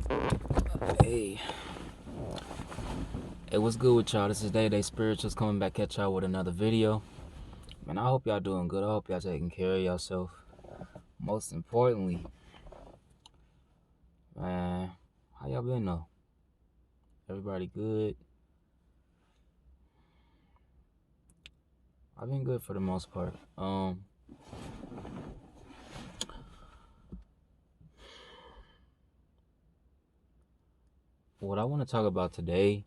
Hey, what's good with y'all? This is Day Spirituals coming back at y'all with another video. Man, I hope y'all doing good. I hope y'all taking care of yourself. Most importantly, man, how y'all been though? Everybody good? I've been good for the most part. What I want to talk about today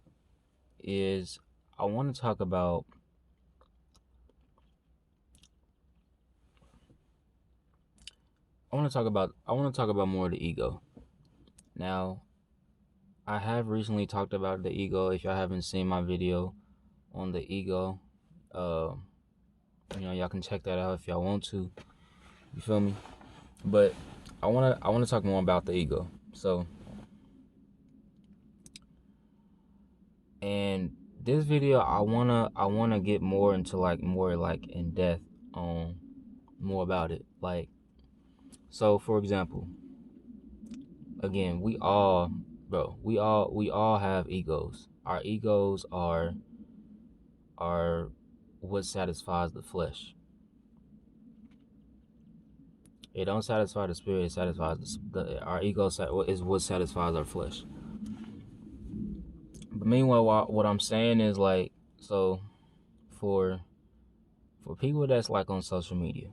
is I want to talk about more of the ego. Now, I have recently talked about the ego. If y'all haven't seen my video on the ego, y'all can check that out if y'all want to. You feel me? But I wanna talk more about the ego. So, and this video I wanna get more into more in depth on more about it. Like, so for example, again, we all have egos. Our egos are what satisfies the flesh. It don't satisfy the spirit. It satisfies our ego is what satisfies our flesh. But meanwhile, what I'm saying is like, so for people that's like on social media,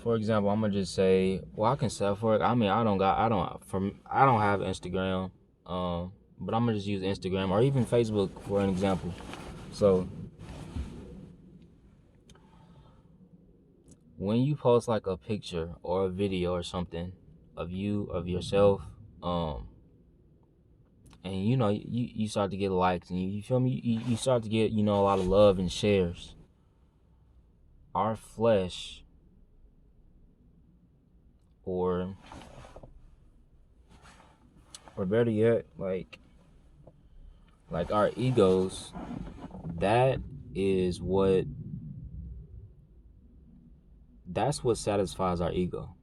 for example, I'm gonna just say, well, I can sell for it. I mean, I don't have Instagram, but I'm gonna just use Instagram or even Facebook for an example. So when you post like a picture or a video or something of yourself, and you start to get likes, and you feel me, you start to get a lot of love and shares. Our flesh, or better yet, like our egos, that's what satisfies our ego.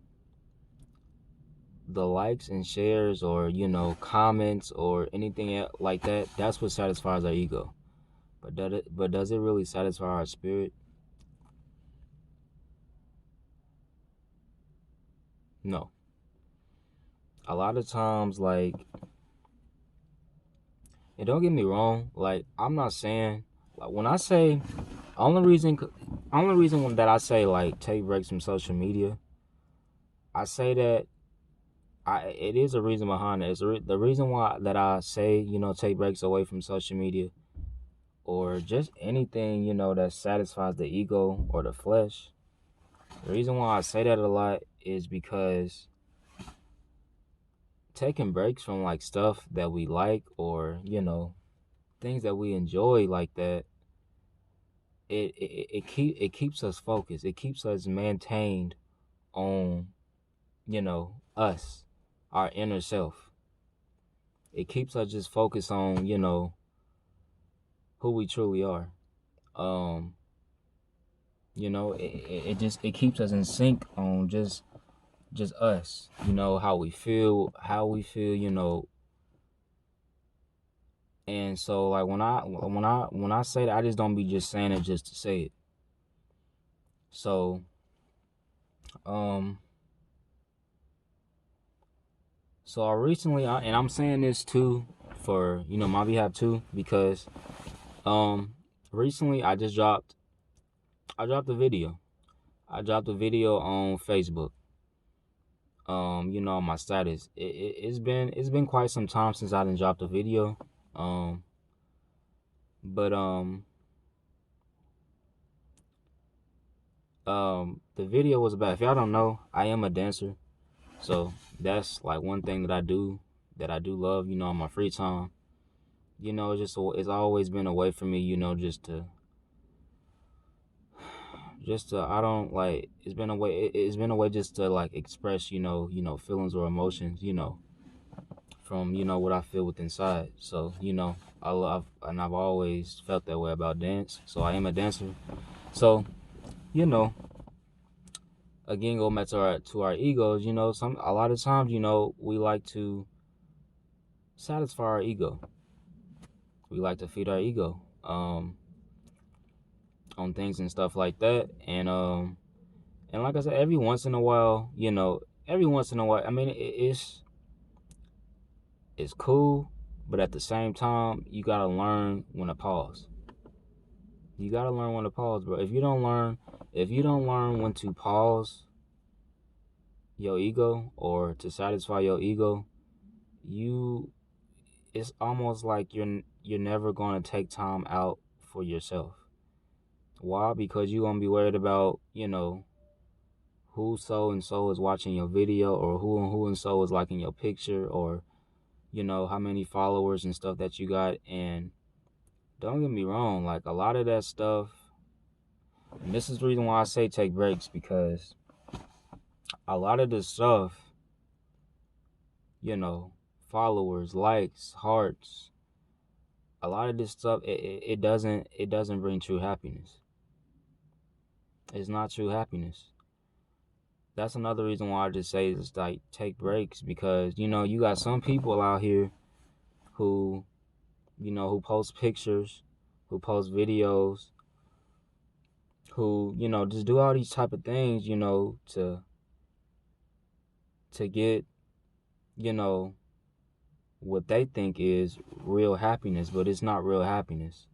The likes and shares, or comments, or anything like that, that's what satisfies our ego. But does it really satisfy our spirit? No. A lot of times, like, and don't get me wrong, like, I'm not saying, like, when I say, only reason that I say, like, take breaks from social media, I say that it is a reason behind it. The reason why that I say, take breaks away from social media or just anything, that satisfies the ego or the flesh. The reason why I say that a lot is because taking breaks from like stuff that we like, or things that we enjoy like that, it keeps us focused. It keeps us maintained on us, our inner self. It keeps us just focused on who we truly are. It keeps us in sync on just us, how we feel, and so, like, when I say that, I just don't be just saying it just to say it. So I recently, and I'm saying this too for my behalf too, because recently I dropped a video. I dropped a video on Facebook. On my status. It's been quite some time since I done dropped a video. But the video was about, if y'all don't know, I am a dancer. So that's like one thing that I do love, in my free time. It's always been a way for me, I don't like, it's been a way just to like express, feelings or emotions, from what I feel with inside. So I've always felt that way about dance. So I am a dancer. So again, go back to our egos. A lot of times, we like to satisfy our ego. We like to feed our ego on things and stuff like that. And like I said, every once in a while, I mean, it's cool, but at the same time, you gotta learn when to pause. You gotta learn when to pause, bro. If you don't learn when to pause your ego or to satisfy your ego, you it's almost like you're never gonna take time out for yourself. Why? Because you're gonna be worried about, who so and so is watching your video, or who and so is liking your picture, or how many followers and stuff that you got. And don't get me wrong, like a lot of that stuff, and this is the reason why I say take breaks, because a lot of this stuff, followers, likes, hearts, a lot of this stuff, it doesn't bring true happiness. It's not true happiness. That's another reason why I just say it's like take breaks, because you got some people out here who who post pictures, who post videos, who just do all these type of things, to get what they think is real happiness, but it's not real happiness.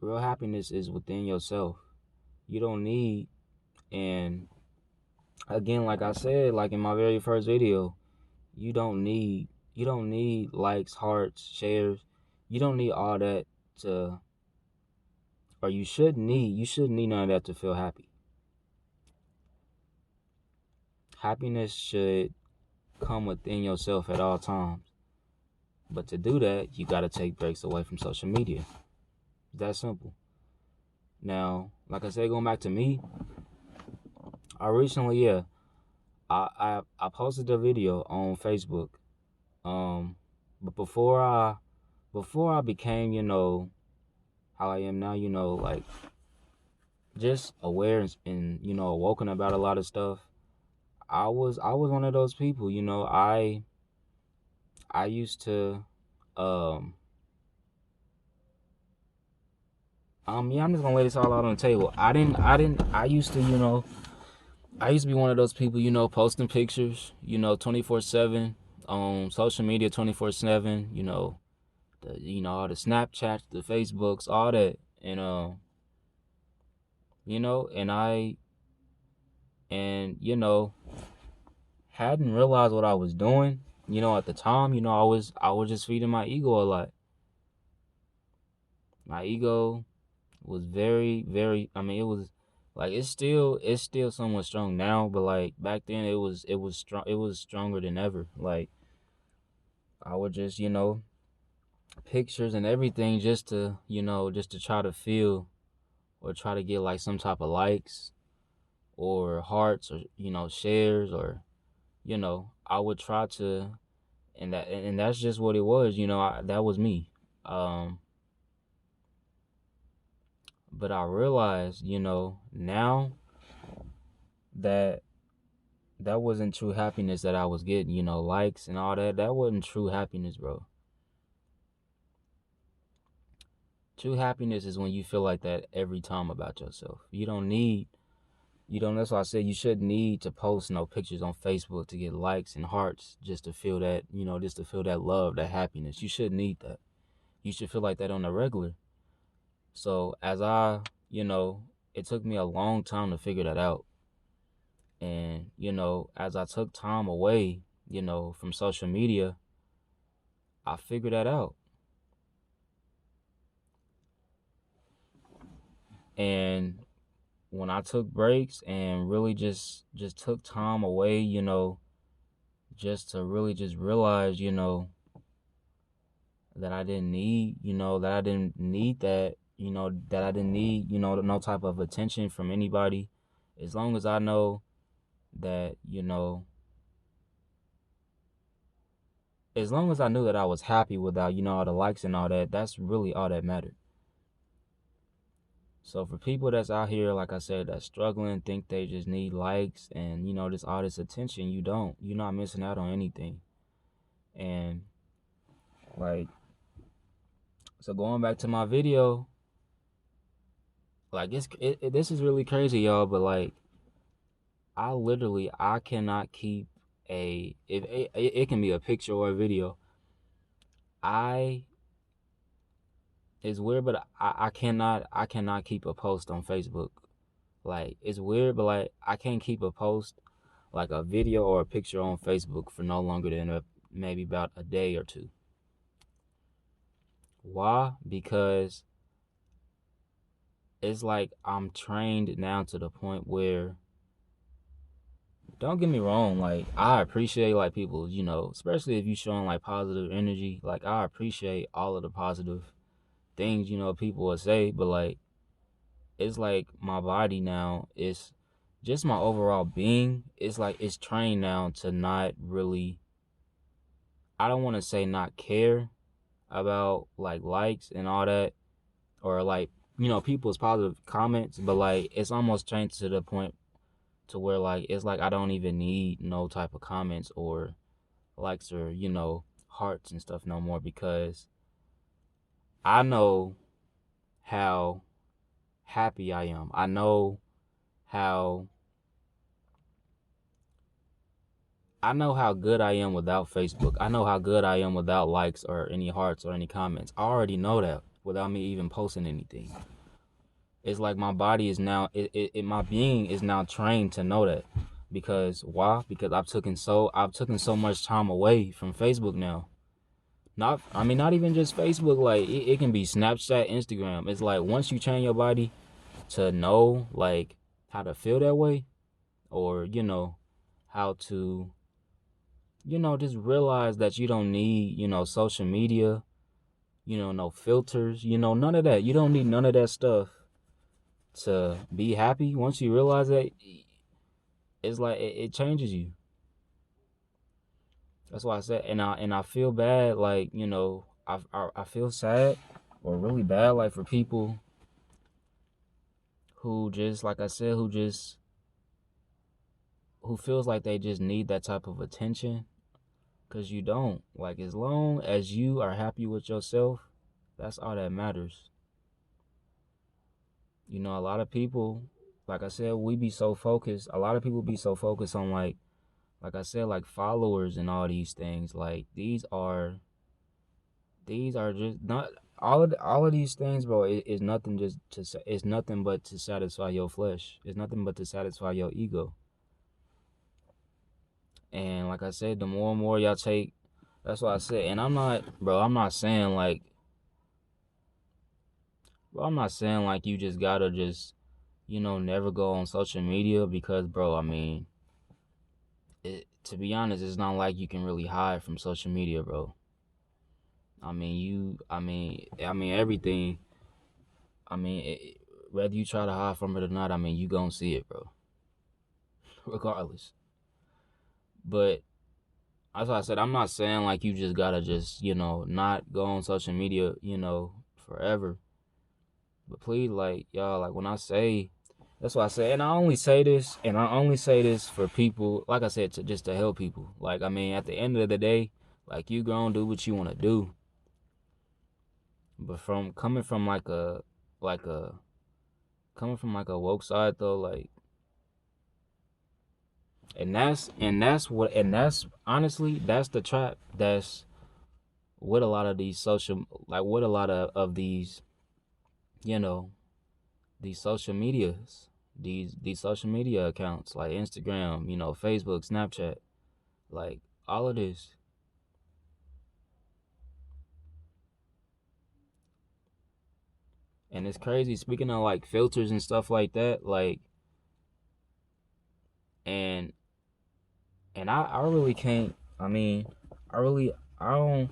Real happiness is within yourself. You don't need, and again, like I said, like in my very first video, you don't need likes, hearts, shares. You don't need all that to, or you shouldn't need none of that to feel happy. Happiness should come within yourself at all times. But to do that, you got to take breaks away from social media. It's that simple. Now, like I said, going back to me, I recently, I posted a video on Facebook. But before I became, how I am now, like just aware and awoken about a lot of stuff. I was one of those people, I used to yeah, I'm just gonna lay this all out on the table. I used to, I used to be one of those people, posting pictures, 24/7 on social media, 24/7, all the Snapchats, the Facebooks, all that. And and hadn't realized what I was doing, at the time. I was just feeding my ego a lot. My ego was very, very, I mean, it was like it's still somewhat strong now, but like back then it was strong, it was stronger than ever. Like I would just, pictures and everything just to try to feel or try to get like some type of likes or hearts, or shares, or I would try to, and that's just what it was. That was me. um but I realized, now that that wasn't true happiness that I was getting. Likes and all that, that wasn't true happiness, bro. True happiness is when you feel like that every time about yourself. You don't that's why I said you shouldn't need to post no pictures on Facebook to get likes and hearts just to feel that, just to feel that love, that happiness. You shouldn't need that. You should feel like that on the regular. So it took me a long time to figure that out. And, as I took time away, from social media, I figured that out. And when I took breaks and really just took time away, just to really just realize, that I didn't need, that I didn't need that, that I didn't need, no type of attention from anybody. As long as I know that, as long as I knew that I was happy without, all the likes and all that, that's really all that mattered. So for people that's out here, like I said, that's struggling, think they just need likes and just all this attention, you don't. You're not missing out on anything. And like, so going back to my video, like this is really crazy, y'all. But like, I cannot keep if it can be a picture or a video. I It's weird, but I cannot keep a post on Facebook. Like, it's weird, but like I can't keep a post, like a video or a picture on Facebook for no longer than maybe about a day or two. Why? Because it's like I'm trained now to the point where, don't get me wrong, like I appreciate like people, especially if you showing like positive energy. Like I appreciate all of the positive things, people will say, but like it's like my body now is just my overall being. It's like it's trained now to not really, I don't want to say not care about like likes and all that, or like, people's positive comments, but like it's almost trained to the point to where like it's like I don't even need no type of comments or likes or, hearts and stuff no more, because I know how happy I am. I know how good I am without Facebook. I know how good I am without likes or any hearts or any comments. I already know that without me even posting anything. It's like my body is now, my being is now trained to know that. Because why? Because I've taken so much time away from Facebook now. Not even just Facebook. Like it can be Snapchat, Instagram. It's like once you train your body to know like how to feel that way, or how to just realize that you don't need, social media, no filters, none of that. You don't need none of that stuff to be happy. Once you realize that, it's like it changes you. That's why I said, and I feel bad, like, I feel sad or really bad, like for people who just, like I said, who feels like they just need that type of attention. Because you don't. Like, as long as you are happy with yourself, that's all that matters. A lot of people, like I said, we be so focused. A lot of people be so focused on like I said, like followers and all these things. Like these are just not all of these things, bro. Is nothing it's nothing but to satisfy your flesh. It's nothing but to satisfy your ego. And like I said, the more and more y'all take, that's what I said. And I'm not saying like, bro, I'm not saying like you just gotta just, never go on social media, because, bro, to be honest, it's not like you can really hide from social media, bro. Everything. Whether you try to hide from it or not, you gonna see it, bro. Regardless. But that's why I said, I'm not saying like you just gotta just, not go on social media, forever. But please, like, y'all, like when I say, that's why I say, and I only say this for people, like I said, to help people. Like, at the end of the day, like, you gonna do what you want to do. But coming from like a woke side though, like, and that's honestly, that's the trap. That's with a lot of these with a lot of these, these social medias, these social media accounts like Instagram, Facebook, Snapchat, like all of this. And it's crazy. Speaking of like filters and stuff like that, like, and I really can't. I don't.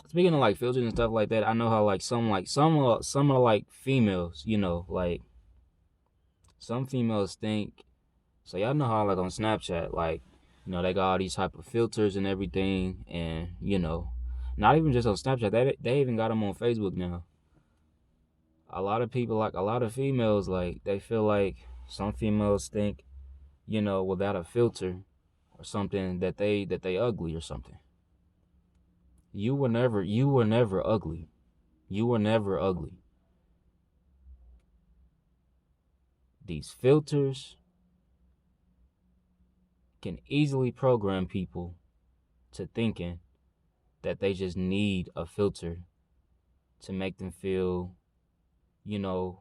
Speaking of like filters and stuff like that, I know how like some are like females, like some females think. So y'all know how like on Snapchat, like, they got all these type of filters and everything, and not even just on Snapchat, they even got them on Facebook now. a lot of people, like a lot of females, like they feel like some females think, without a filter or something that they ugly or something. You were never ugly. You were never ugly. These filters can easily program people to thinking that they just need a filter to make them feel, you know,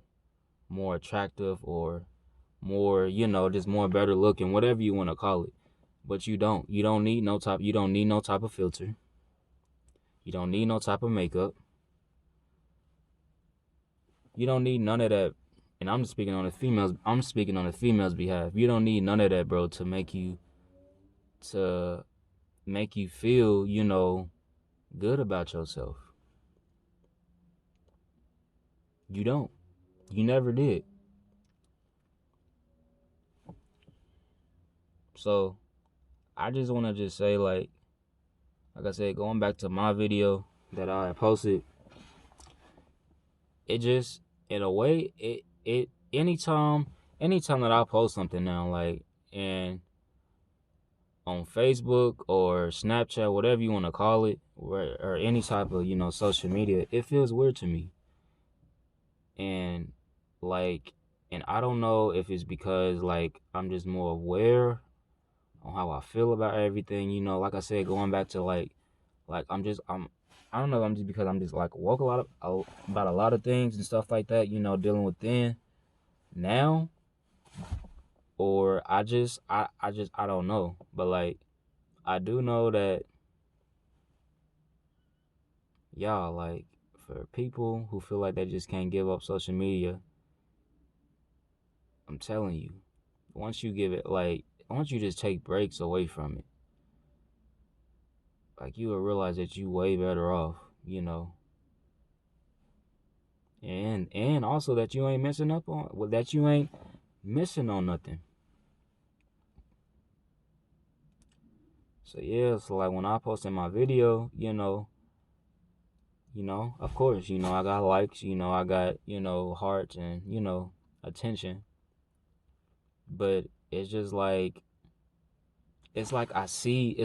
more attractive or more, just more better looking, whatever you want to call it. But you don't. You don't need no type of filter. You don't need no type of makeup. You don't need none of that. And I'm speaking on the females behalf. You don't need none of that, bro, to make you feel, good about yourself. You don't. You never did. So I just want to just say, like I said, going back to my video that I had posted, it just, in a way, it anytime that I post something now, like, and on Facebook or Snapchat, whatever you want to call it, or any type of, social media, it feels weird to me. And like, and I don't know if it's because like I'm just more aware on how I feel about everything, like I said, going back to like I don't know, I'm just because I'm just like woke about a lot of things and stuff like that, dealing with then, now, or I don't know. But like, I do know that y'all, like, for people who feel like they just can't give up social media, I'm telling you, once you give it, like, once you just take breaks away from it, like, you will realize that you way better off, and also that you ain't messing up on, well, that you ain't missing on nothing. So yeah, so like when I posted my video, of course, I got likes, I got, hearts and, attention. But it's just like, it's like I see,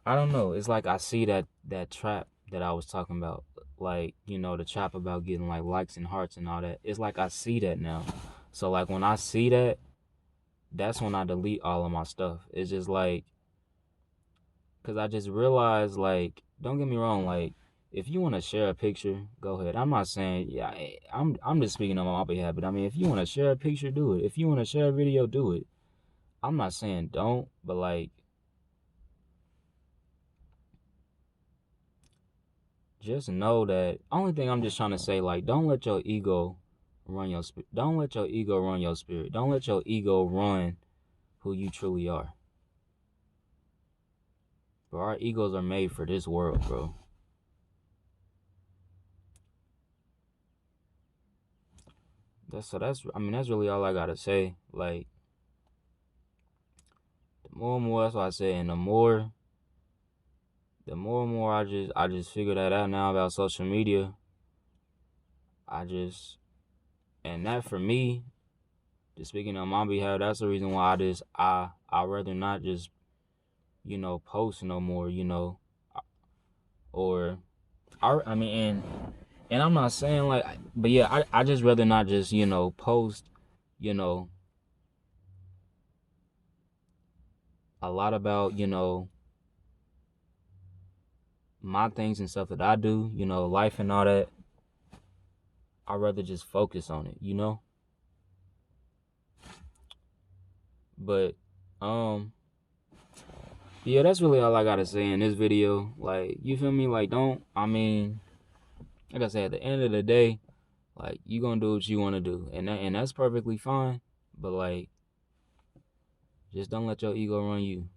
I don't know, it's like I see that trap that I was talking about, like, the trap about getting like likes and hearts and all that. It's like I see that now. So like when I see that, that's when I delete all of my stuff. It's just like, because I just realized, like, don't get me wrong, like, if you want to share a picture, go ahead. I'm not saying, yeah, I'm just speaking on my behalf, but I mean, if you want to share a picture, do it. If you want to share a video, do it. I'm not saying don't, but like, just know that, only thing I'm just trying to say, like, don't let your ego run your spirit. Don't let your ego run your spirit. Don't let your ego run who you truly are. Bro, our egos are made for this world, bro. That's really all I gotta say. Like, the more and more, that's what I say, and the more and more I just figure that out now about social media. And that, for me, just speaking on my behalf, that's the reason why I rather not just, post no more, or I mean, and I'm not saying like, but yeah, I just rather not just, post, you know a lot about, my things and stuff that I do, life and all that. I'd rather just focus on it. But yeah, that's really all I gotta say in this video. Like, you feel me? Like, don't, I mean, like I said, at the end of the day, like, you gonna do what you wanna do, and that's perfectly fine. But like, just don't let your ego run you.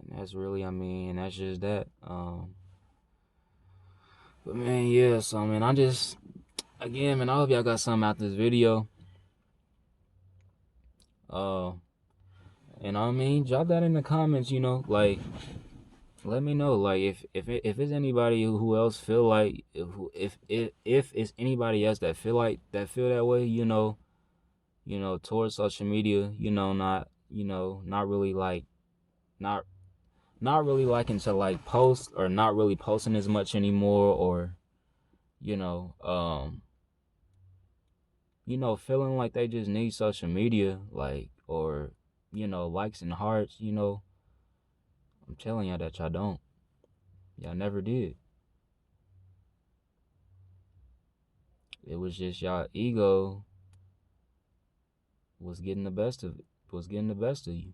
And that's really, I mean, that's just that. But man, yeah. So man, again, man, I hope y'all got something out this video. Uh, And I mean, drop that in the comments, like let me know, like if it's anybody who else feel like if it's anybody else that feel that way, towards social media, not really like not not really liking to like post or not really posting as much anymore, or you know, um, feeling like they just need social media, like, or likes and hearts, I'm telling y'all that y'all don't. Y'all never did. It was just y'all ego was getting the best of it, was getting the best of you.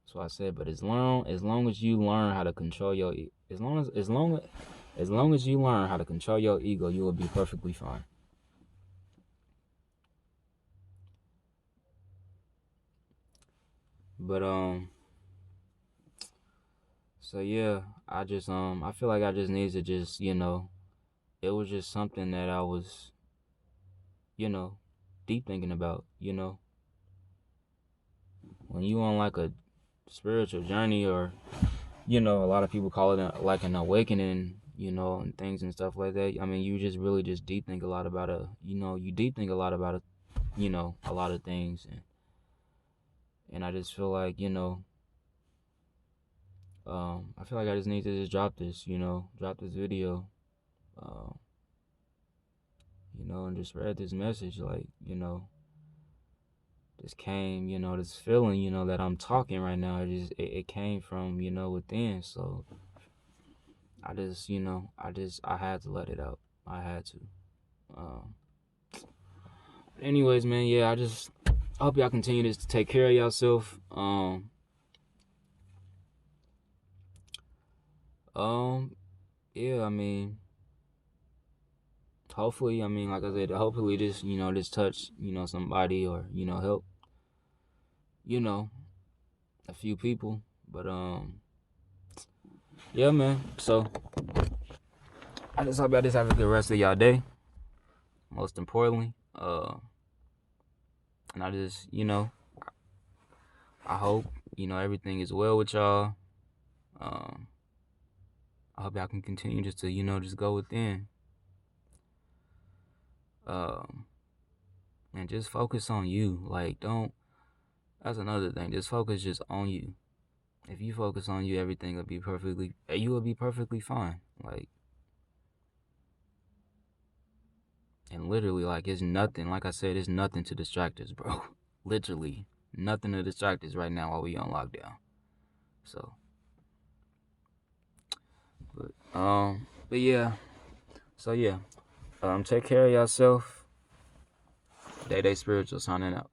So I said, but as long as you learn how to control your as long as you learn how to control your ego, you will be perfectly fine. But so yeah, I feel like I just need to just, it was just something that I was, you know, deep thinking about, when you on like a spiritual journey, or a lot of people call it like an awakening, and things and stuff like that. I mean, you just really just deep think a lot about you deep think a lot about a lot of things, and I just feel like, I feel like I just need to just drop this video, um, and just spread this message, like, this came, this feeling, that I'm talking right now. It came from, within. So I had to let it out. I had to. Um, anyways, man, yeah, I hope y'all continue to take care of yourself. Um, yeah, I mean, hopefully, I mean, like I said, hopefully this touch, somebody, or, help, you know, a few people. But, yeah, man. So I just hope y'all just have a good rest of y'all day. Most importantly, and I just, I hope, everything is well with y'all. Um, I hope y'all can continue just to, just go within. Um, and just focus on you. Like, that's another thing. Just focus just on you. If you focus on you, everything will be you will be perfectly fine. Like, and literally, like, it's nothing. Like I said, it's nothing to distract us, bro. Literally, nothing to distract us right now while we on lockdown. So, but yeah. So yeah, take care of yourself. Day Spiritual signing out.